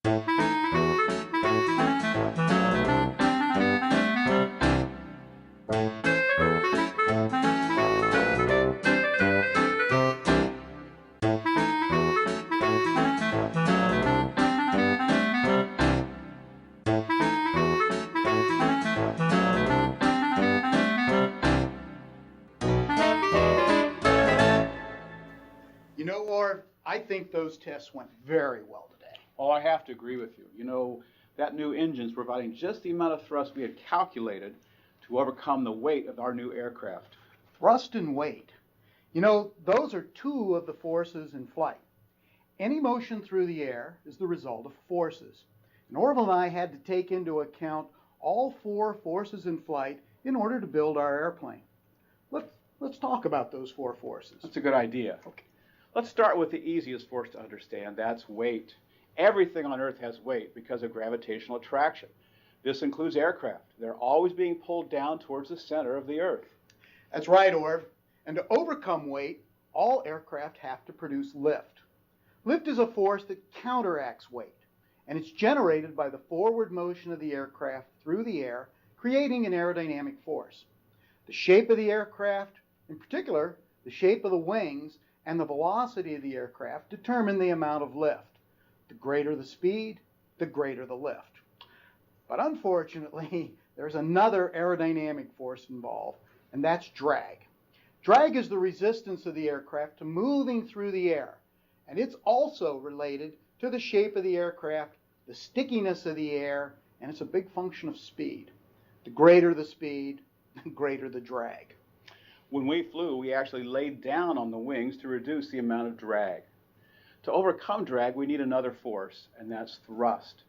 You know, Orv, I think those tests went very well today. Oh, I have to agree with you. You know, that new engine's providing just the amount of thrust we had calculated to overcome the weight of our new aircraft. Thrust and weight. You know, those are two of the forces in flight. Any motion through the air is the result of forces. And Orville and I had to take into account all four forces in flight in order to build our airplane. Let's talk about those four forces. That's a good idea. Okay. Let's start with the easiest force to understand. That's weight. Everything on Earth has weight because of gravitational attraction. This includes aircraft. They're always being pulled down towards the center of the Earth. That's right, Orv. And to overcome weight, all aircraft have to produce lift. Lift is a force that counteracts weight, and it's generated by the forward motion of the aircraft through the air, creating an aerodynamic force. The shape of the aircraft, in particular, the shape of the wings, and the velocity of the aircraft determine the amount of lift. The greater the speed, the greater the lift. But unfortunately, there's another aerodynamic force involved, and that's drag. Drag is the resistance of the aircraft to moving through the air, and it's also related to the shape of the aircraft, the stickiness of the air, and it's a big function of speed. The greater the speed, the greater the drag. When we flew, we actually laid down on the wings to reduce the amount of drag. To overcome drag, we need another force, and that's thrust.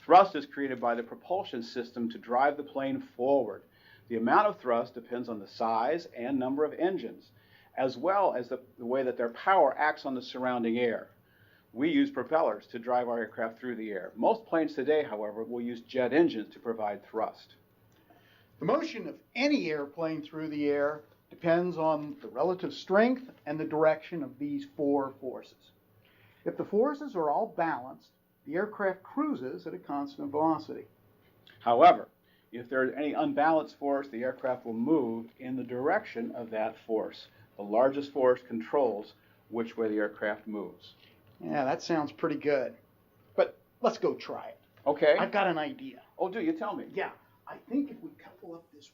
Thrust is created by the propulsion system to drive the plane forward. The amount of thrust depends on the size and number of engines, as well as the way that their power acts on the surrounding air. We use propellers to drive our aircraft through the air. Most planes today, however, will use jet engines to provide thrust. The motion of any airplane through the air depends on the relative strength and the direction of these four forces. If the forces are all balanced, the aircraft cruises at a constant velocity. However, if there is any unbalanced force, the aircraft will move in the direction of that force. The largest force controls which way the aircraft moves. Yeah, that sounds pretty good. But let's go try it. Okay. I've got an idea. Oh, do you? Tell me. Yeah, I think if we couple up this